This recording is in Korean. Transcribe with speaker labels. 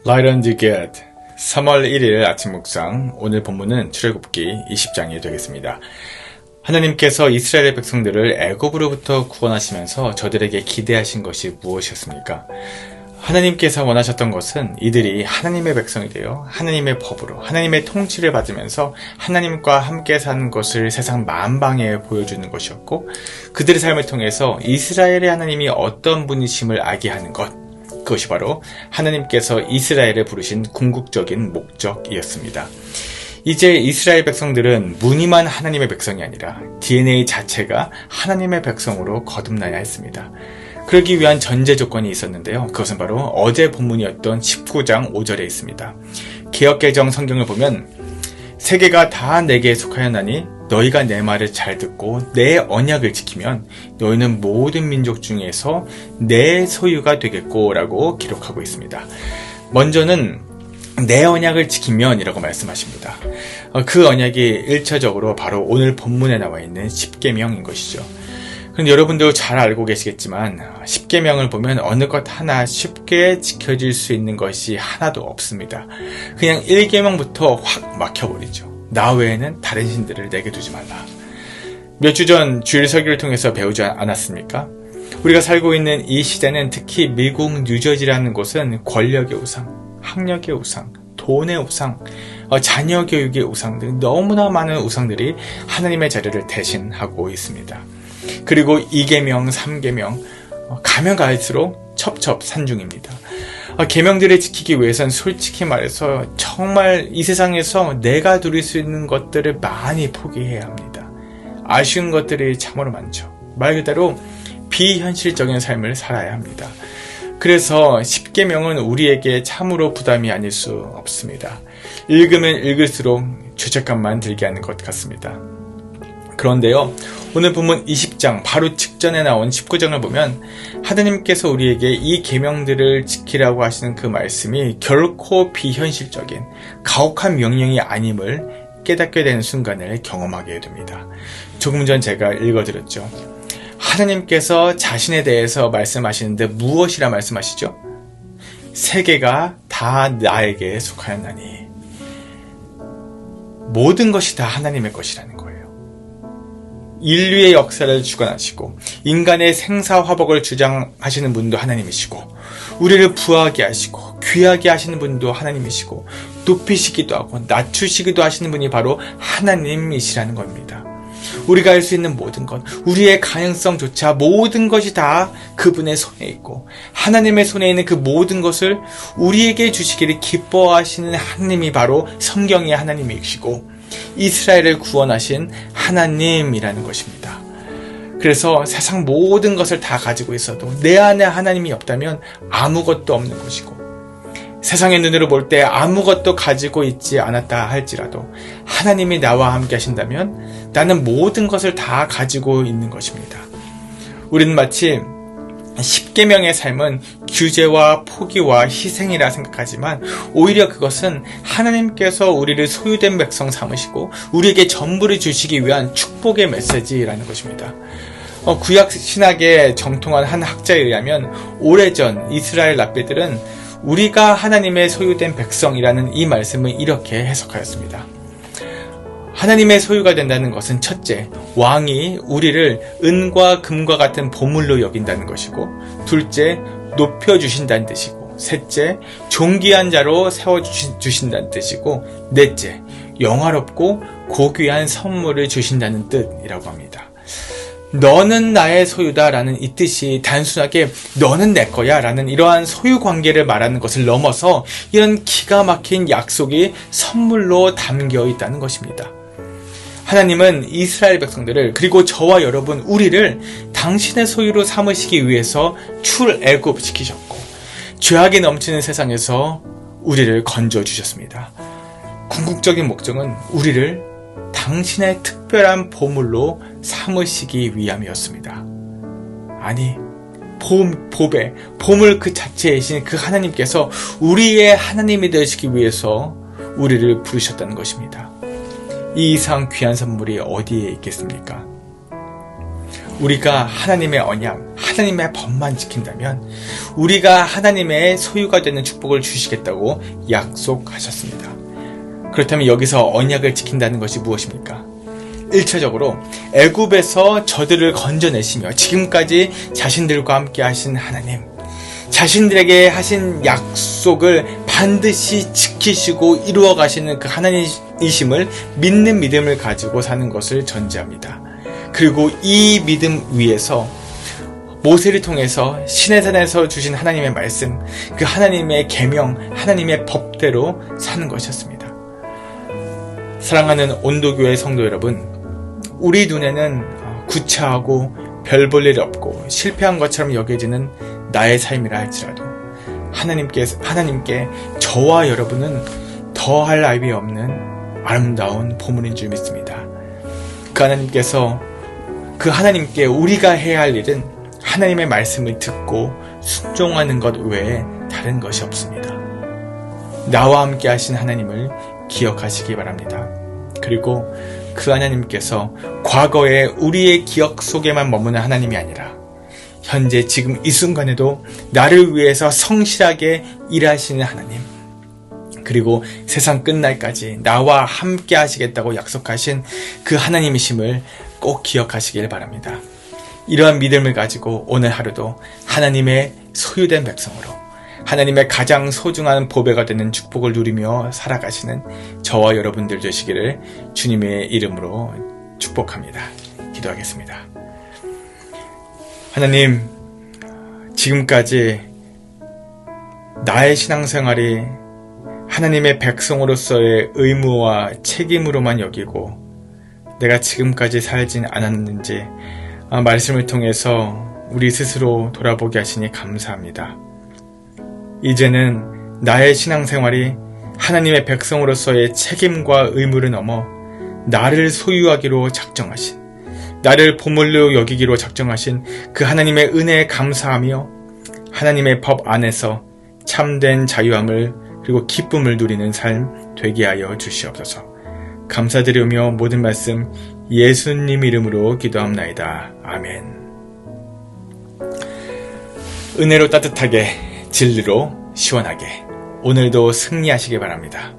Speaker 1: Light on the Gate 3월 1일 아침 묵상. 오늘 본문은 출애굽기 20장이 되겠습니다. 하나님께서 이스라엘의 백성들을 애굽으로부터 구원하시면서 저들에게 기대하신 것이 무엇이었습니까? 하나님께서 원하셨던 것은 이들이 하나님의 백성이 되어 하나님의 법으로 하나님의 통치를 받으면서 하나님과 함께 사는 것을 세상 만방에 보여주는 것이었고, 그들의 삶을 통해서 이스라엘의 하나님이 어떤 분이심을 알게 하는 것, 그것이 바로 하나님께서 이스라엘을 부르신 궁극적인 목적이었습니다. 이제 이스라엘 백성들은 무늬만 하나님의 백성이 아니라 DNA 자체가 하나님의 백성으로 거듭나야 했습니다. 그러기 위한 전제 조건이 있었는데요. 그것은 바로 어제 본문이었던 19장 5절에 있습니다. 개역개정 성경을 보면 세계가 다 내게 속하였나니 너희가 내 말을 잘 듣고 내 언약을 지키면 너희는 모든 민족 중에서 내 소유가 되겠고 라고 기록하고 있습니다. 먼저는 내 언약을 지키면 이라고 말씀하십니다. 그 언약이 1차적으로 바로 오늘 본문에 나와 있는 10계명인 것이죠. 그런데 여러분도 잘 알고 계시겠지만 10계명을 보면 어느 것 하나 쉽게 지켜질 수 있는 것이 하나도 없습니다. 그냥 1계명부터 확 막혀버리죠. 나 외에는 다른 신들을 내게 두지 말라. 몇 주 전 주일 설교를 통해서 배우지 않았습니까? 우리가 살고 있는 이 시대는, 특히 미국 뉴저지라는 곳은 권력의 우상, 학력의 우상, 돈의 우상, 자녀 교육의 우상 등 너무나 많은 우상들이 하나님의 자리를 대신하고 있습니다. 그리고 2계명, 3계명 가면 갈수록 첩첩산중입니다. 계명들을 지키기 위해선 솔직히 말해서 정말 이 세상에서 내가 누릴 수 있는 것들을 많이 포기해야 합니다. 아쉬운 것들이 참으로 많죠. 말 그대로 비현실적인 삶을 살아야 합니다. 그래서 10계명은 우리에게 참으로 부담이 아닐 수 없습니다. 읽으면 읽을수록 죄책감만 들게 하는 것 같습니다. 그런데요, 오늘 본문 20장 바로 직전에 나온 19장을 보면 하나님께서 우리에게 이 계명들을 지키라고 하시는 그 말씀이 결코 비현실적인 가혹한 명령이 아님을 깨닫게 되는 순간을 경험하게 됩니다. 조금 전 제가 읽어드렸죠. 하나님께서 자신에 대해서 말씀하시는데 무엇이라 말씀하시죠? 세계가 다 나에게 속하였나니. 모든 것이 다 하나님의 것이라는 거예요. 인류의 역사를 주관하시고 인간의 생사화복을 주장하시는 분도 하나님이시고, 우리를 부하게 하시고 귀하게 하시는 분도 하나님이시고, 높이시기도 하고 낮추시기도 하시는 분이 바로 하나님이시라는 겁니다. 우리가 할 수 있는 모든 것, 우리의 가능성조차 모든 것이 다 그분의 손에 있고, 하나님의 손에 있는 그 모든 것을 우리에게 주시기를 기뻐하시는 하나님이 바로 성경의 하나님이시고 이스라엘을 구원하신 하나님이라는 것입니다. 그래서 세상 모든 것을 다 가지고 있어도 내 안에 하나님이 없다면 아무것도 없는 것이고, 세상의 눈으로 볼 때 아무것도 가지고 있지 않았다 할지라도 하나님이 나와 함께 하신다면 나는 모든 것을 다 가지고 있는 것입니다. 우리는 마치 10계명의 삶은 규제와 포기와 희생이라 생각하지만 오히려 그것은 하나님께서 우리를 소유된 백성 삼으시고 우리에게 전부를 주시기 위한 축복의 메시지라는 것입니다. 구약 신학에 정통한 한 학자에 의하면 오래전 이스라엘 랍비들은 우리가 하나님의 소유된 백성이라는 이 말씀을 이렇게 해석하였습니다. 하나님의 소유가 된다는 것은 첫째, 왕이 우리를 은과 금과 같은 보물로 여긴다는 것이고, 둘째, 높여주신다는 뜻이고, 셋째, 존귀한 자로 세워주신다는 뜻이고, 넷째, 영화롭고 고귀한 선물을 주신다는 뜻이라고 합니다. 너는 나의 소유다 라는 이 뜻이 단순하게 너는 내 거야 라는 이러한 소유 관계를 말하는 것을 넘어서 이런 기가 막힌 약속이 선물로 담겨 있다는 것입니다. 하나님은 이스라엘 백성들을, 그리고 저와 여러분 우리를 당신의 소유로 삼으시기 위해서 출애굽시키셨고 죄악이 넘치는 세상에서 우리를 건져주셨습니다. 궁극적인 목적은 우리를 당신의 특별한 보물로 삼으시기 위함이었습니다. 아니, 보물 그 자체이신 그 하나님께서 우리의 하나님이 되시기 위해서 우리를 부르셨다는 것입니다. 이 이상 귀한 선물이 어디에 있겠습니까? 우리가 하나님의 언약, 하나님의 법만 지킨다면 우리가 하나님의 소유가 되는 축복을 주시겠다고 약속하셨습니다. 그렇다면 여기서 언약을 지킨다는 것이 무엇입니까? 1차적으로 애굽에서 저들을 건져내시며 지금까지 자신들과 함께 하신 하나님, 자신들에게 하신 약속을 반드시 지키시고 이루어 가시는 그 하나님이심을 믿는 믿음을 가지고 사는 것을 전제합니다. 그리고 이 믿음 위에서 모세를 통해서 시내산에서 주신 하나님의 말씀, 그 하나님의 계명, 하나님의 법대로 사는 것이었습니다. 사랑하는 온도교회 성도 여러분, 우리 눈에는 구차하고 별 볼 일 없고 실패한 것처럼 여겨지는 나의 삶이라 할지라도 하나님께 저와 여러분은 더할 나위 없는 아름다운 보물인 줄 믿습니다. 그 하나님께 우리가 해야 할 일은 하나님의 말씀을 듣고 순종하는 것 외에 다른 것이 없습니다. 나와 함께 하신 하나님을 기억하시기 바랍니다. 그리고 그 하나님께서 과거에 우리의 기억 속에만 머무는 하나님이 아니라 현재 지금 이 순간에도 나를 위해서 성실하게 일하시는 하나님, 그리고 세상 끝날까지 나와 함께 하시겠다고 약속하신 그 하나님이심을 꼭 기억하시길 바랍니다. 이러한 믿음을 가지고 오늘 하루도 하나님의 소유된 백성으로 하나님의 가장 소중한 보배가 되는 축복을 누리며 살아가시는 저와 여러분들 되시기를 주님의 이름으로 축복합니다. 기도하겠습니다. 하나님, 지금까지 나의 신앙생활이 하나님의 백성으로서의 의무와 책임으로만 여기고 내가 지금까지 살진 않았는지 말씀을 통해서 우리 스스로 돌아보게 하시니 감사합니다. 이제는 나의 신앙생활이 하나님의 백성으로서의 책임과 의무를 넘어 나를 소유하기로 작정하신, 나를 보물로 여기기로 작정하신 그 하나님의 은혜에 감사하며 하나님의 법 안에서 참된 자유함을 그리고 기쁨을 누리는 삶 되게 하여 주시옵소서. 감사드리며 모든 말씀 예수님 이름으로 기도합나이다. 아멘. 은혜로 따뜻하게, 진리로 시원하게 오늘도 승리하시기 바랍니다.